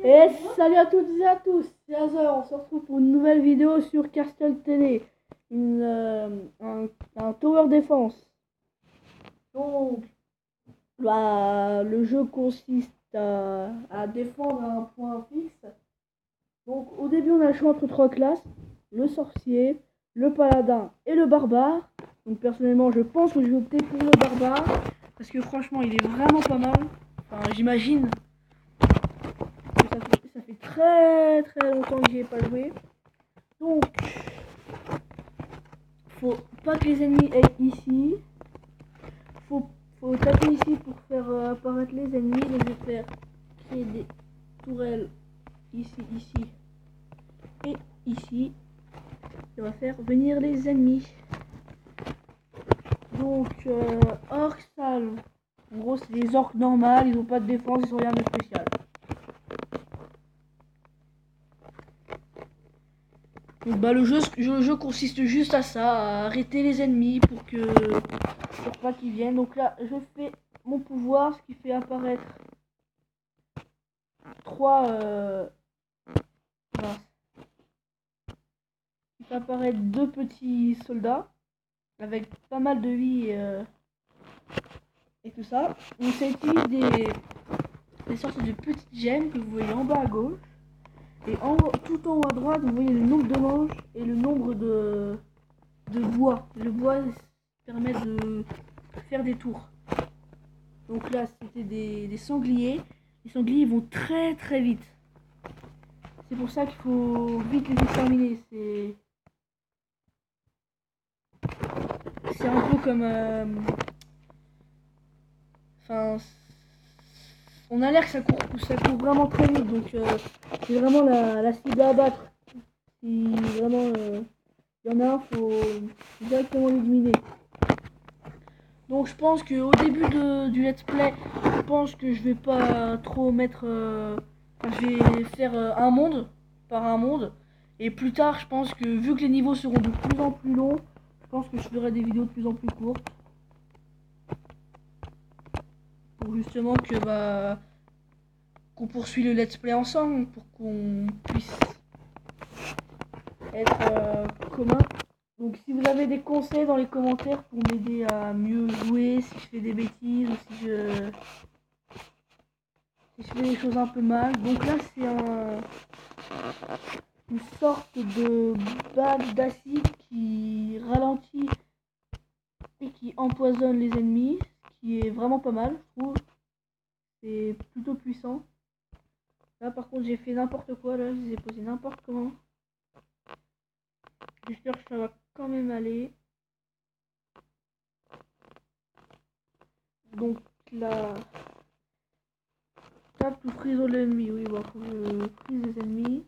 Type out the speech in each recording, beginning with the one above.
Et salut à toutes et à tous, c'est Hazer, on se retrouve pour une nouvelle vidéo sur Castle Télé, un tower defense. Donc, le jeu consiste à défendre un point fixe. Donc, au début, on a le choix entre trois classes, le sorcier, le paladin et le barbare. Donc, personnellement, je pense que je vais opter pour le barbare, parce que franchement, il est vraiment pas mal. Enfin, j'imagine. Ça fait très très longtemps que j'y ai pas joué. Donc, faut pas que les ennemis aient ici. Faut taper ici pour faire apparaître les ennemis. Donc, je vais faire créer des tourelles ici, ici et ici. Ça va faire venir les ennemis. Donc, orques salve. En gros, c'est des orques normales. Ils ont pas de défense, ils ont rien de spécial. Donc le jeu consiste juste à ça, à arrêter les ennemis pour pas qu'ils viennent. Donc là, je fais mon pouvoir, ce qui fait apparaître deux petits soldats avec pas mal de vie et tout ça. Donc ça utilise des sortes de petites gemmes que vous voyez en bas à gauche. Et tout en haut à droite, vous voyez le nombre de manches et le nombre de bois. Le bois permet de faire des tours. Donc là, c'était des sangliers. Les sangliers vont très très vite. C'est pour ça qu'il faut vite les exterminer. C'est un peu comme... Enfin... on a l'air que ça court vraiment très vite. Donc c'est vraiment la cible à abattre. Si vraiment il y en a un, faut directement l'éliminer. Donc je pense qu'au début du let's play, je pense que je vais pas trop mettre... je vais faire un monde par un monde. Et plus tard, je pense que vu que les niveaux seront de plus en plus longs, je pense que je ferai des vidéos de plus en plus courtes. Pour justement qu'on poursuit le let's play ensemble, pour qu'on puisse être commun. Donc si vous avez des conseils dans les commentaires pour m'aider à mieux jouer, si je fais des bêtises ou si je fais des choses un peu mal. Donc là c'est une sorte de balle d'acide qui ralentit et qui empoisonne les ennemis, ce qui est vraiment pas mal, je trouve. C'est plutôt puissant. Là par contre j'ai fait n'importe quoi, là je les ai posés n'importe comment. J'espère que ça va quand même aller. Donc là, tape ou frise l'ennemi. Oui, bon, faut que je frise les ennemis.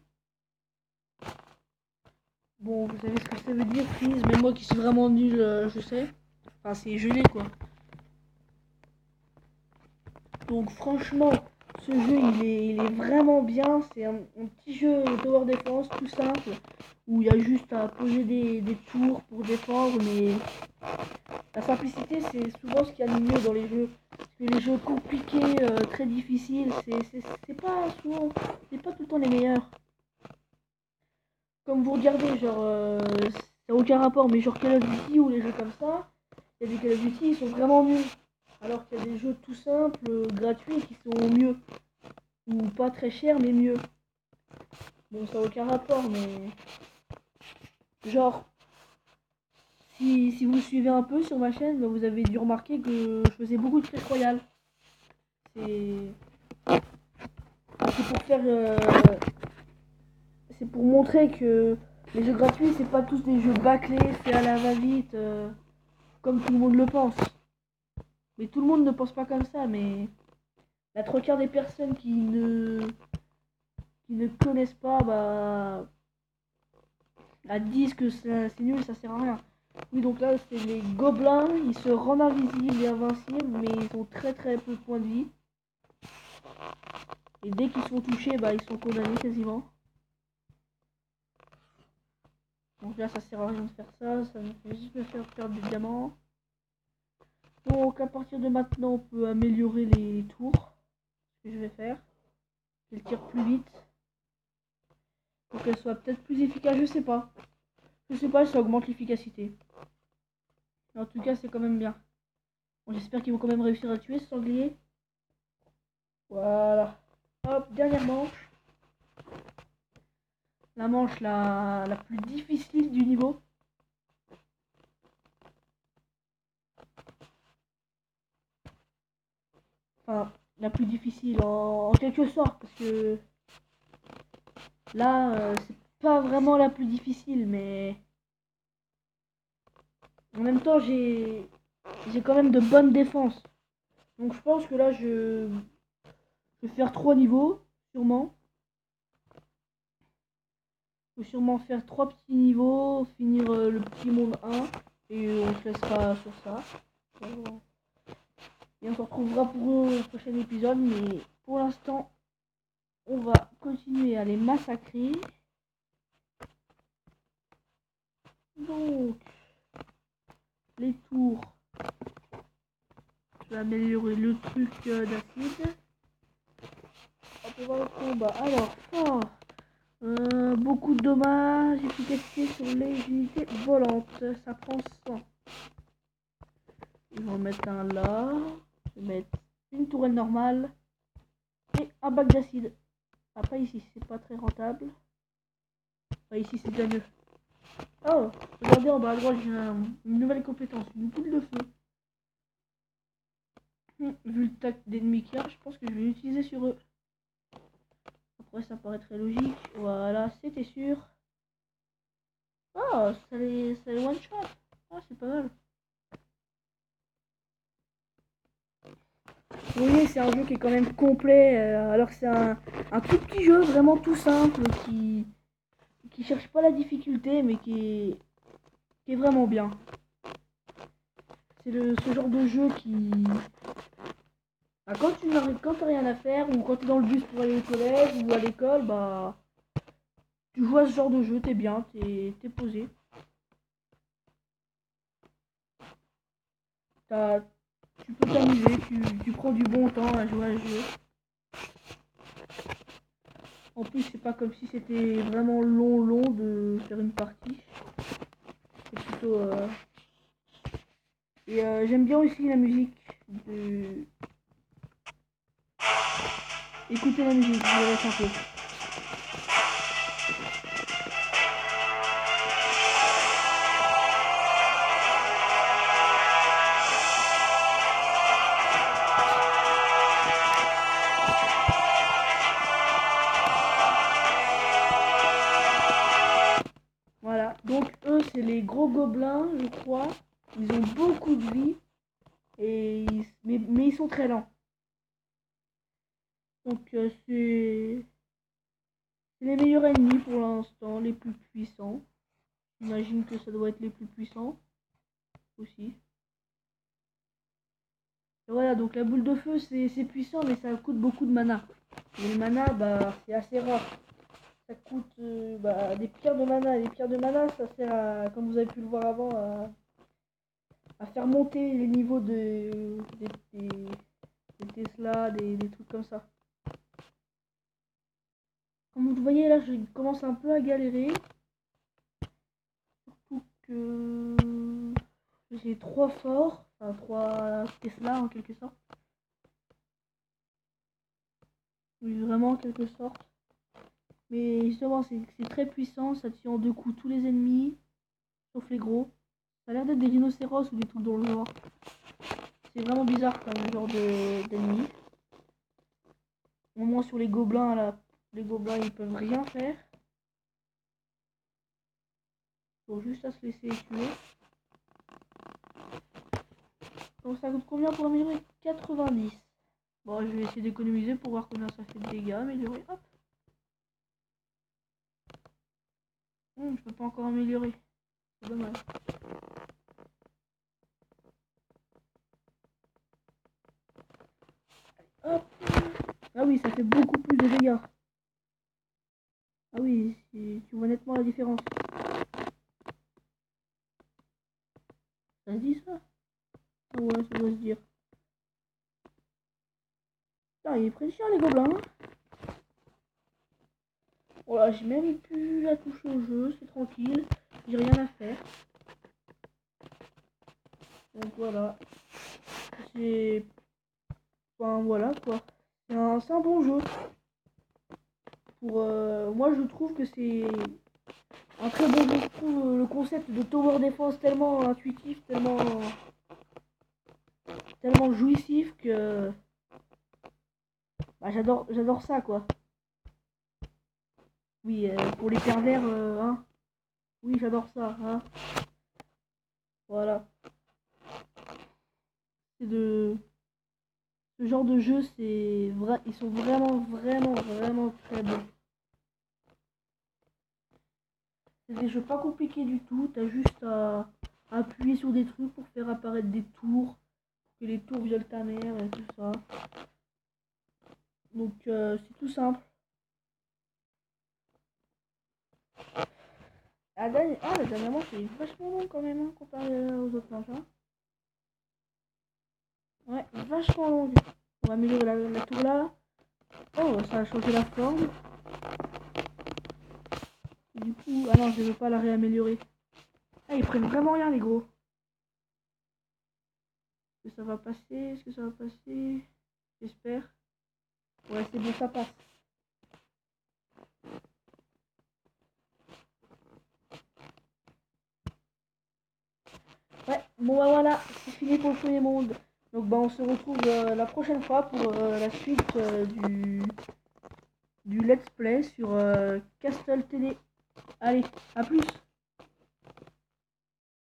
Bon, vous savez ce que ça veut dire, freeze, mais moi qui suis vraiment nul, je sais. Enfin, c'est gelé, quoi. Donc, franchement, ce jeu, il est vraiment bien. C'est un petit jeu Tower Defense, tout simple, où il y a juste à poser des tours pour défendre, mais la simplicité, c'est souvent ce qu'il y a de mieux dans les jeux. Parce que les jeux compliqués, très difficiles, c'est pas souvent, c'est pas tout le temps les meilleurs. Comme vous regardez, genre, ça n'a aucun rapport, mais genre Call of Duty ou les jeux comme ça, il y a des Call of Duty, ils sont vraiment nuls. Alors qu'il y a des jeux tout simples, gratuits, qui sont mieux. Ou pas très chers, mais mieux. Bon, ça n'a aucun rapport, mais... Genre, si vous suivez un peu sur ma chaîne, bah, vous avez dû remarquer que je faisais beaucoup de Clash Royale. C'est pour faire... c'est pour montrer que les jeux gratuits, c'est pas tous des jeux bâclés, faits à la va-vite, comme tout le monde le pense. Mais tout le monde ne pense pas comme ça, mais la trois quarts des personnes qui ne connaissent pas, bah, disent que c'est nul, ça sert à rien. Oui, donc là, c'est les gobelins, ils se rendent invisibles et invincibles, mais ils ont très très peu de points de vie. Et dès qu'ils sont touchés, bah, ils sont condamnés quasiment. Donc là, ça sert à rien de faire ça, ça me fait juste me faire perdre des diamants. Donc à partir de maintenant, on peut améliorer les tours, ce que je vais faire. qu'elle tire plus vite. Pour qu'elle soit peut-être plus efficace, je sais pas. Je sais pas, ça augmente l'efficacité. En tout cas, c'est quand même bien. Bon, j'espère qu'ils vont quand même réussir à le tuer, ce sanglier. Voilà. Hop, dernière manche. La manche la plus difficile du niveau. Enfin, la plus difficile en quelque sorte. Parce que là, c'est pas vraiment la plus difficile, mais en même temps, j'ai quand même de bonnes défenses. Donc je pense que là, je vais faire 3 niveaux, sûrement. Je vais sûrement faire 3 petits niveaux, finir le petit monde 1. Et on se laissera sur ça. Et on se retrouvera pour le prochain épisode. Mais pour l'instant, on va continuer à les massacrer. Donc, les tours. Je vais améliorer le truc d'acide. On peut voir le combat. Alors, fort. Beaucoup de dommages, efficacité sur les unités volantes. Ça prend 100. Je vais en mettre un là. Je vais mettre une tourelle normale. Et un bac d'acide. Après ici, c'est pas très rentable. Enfin, ici, c'est déjà mieux. Oh, regardez en bas à droite, j'ai une nouvelle compétence. Une boule de feu. Vu le tac d'ennemis qu'il y a, je pense que je vais l'utiliser sur eux. Après, ça paraît très logique. Voilà, c'était sûr. Oh, ça les one shot. Ah, c'est pas mal. Vous voyez, c'est un jeu qui est quand même complet. Alors que c'est un tout petit jeu, vraiment tout simple, qui cherche pas la difficulté, mais qui est vraiment bien. C'est ce genre de jeu qui... Ah, quand t'as rien à faire, ou quand t'es dans le bus pour aller au collège, ou à l'école, bah... Tu joues à ce genre de jeu, t'es bien, t'es posé. Tu peux t'amuser, tu prends du bon temps à jouer à ce jeu. En plus, c'est pas comme si c'était vraiment long de faire une partie. C'est plutôt... Et j'aime bien aussi la musique. Écoutez la musique, je vous laisse un peu. Voilà, donc eux c'est les gros gobelins, je crois. Ils ont beaucoup de vie, mais ils sont très lents. Donc c'est les meilleurs ennemis pour l'instant, les plus puissants. J'imagine que ça doit être les plus puissants aussi. Et voilà, donc la boule de feu c'est puissant, mais ça coûte beaucoup de mana. Et le mana, bah c'est assez rare. Ça coûte des pierres de mana. Les pierres de mana, ça sert à, comme vous avez pu le voir avant, à faire monter les niveaux des Tesla, des trucs comme ça. Comme vous voyez là, je commence un peu à galérer. Surtout que j'ai 3 forts, enfin 3 Tesla en quelque sorte. Oui, vraiment en quelque sorte. Mais justement, c'est très puissant, ça tue en 2 coups tous les ennemis, sauf les gros. Ça a l'air d'être des rhinocéros ou des trucs dans le genre. C'est vraiment bizarre comme genre d'ennemis. Au moins sur les gobelins là, les gobelins ils peuvent rien faire. Faut juste à se laisser tuer. Donc ça coûte combien pour améliorer? 90. Bon, je vais essayer d'économiser pour voir combien ça fait de dégâts améliorer. Hop. Je peux pas encore améliorer. C'est dommage. Hop. Ah oui, ça fait beaucoup plus de dégâts. Ah oui, tu vois nettement la différence. Ça se dit ça? Ah ouais, ça doit se dire. Putain, il est très chiant les gobelins. Voilà, j'ai même plus à toucher au jeu, c'est tranquille, j'ai rien à faire. Donc voilà, c'est... Enfin voilà quoi, c'est un bon jeu. Pour moi je trouve que c'est un très bon jeu. Je trouve le concept de tower defense tellement intuitif, tellement jouissif que bah, j'adore ça quoi. Oui, pour les pervers, hein. Oui, j'adore ça, hein. Voilà. C'est de ce genre de jeu, c'est vrai, ils sont vraiment très bons. C'est des jeux pas compliqués du tout. T'as juste à appuyer sur des trucs pour faire apparaître des tours, que les tours violent ta mère et tout ça. Donc c'est tout simple. La dernière manche c'est vachement long quand même hein, comparé aux autres manches. Hein. Ouais, vachement long. On va améliorer la tour là. Oh, ça a changé la forme. Du coup, ah non, je veux pas la réaméliorer. Ah, ils prennent vraiment rien les gros. Est-ce que ça va passer? Est-ce que ça va passer? J'espère. Ouais, c'est bon, ça passe. Ouais, bon bah voilà, c'est fini pour le premier monde. Donc bah on se retrouve la prochaine fois pour la suite du let's play sur Castle TD. Allez, à plus!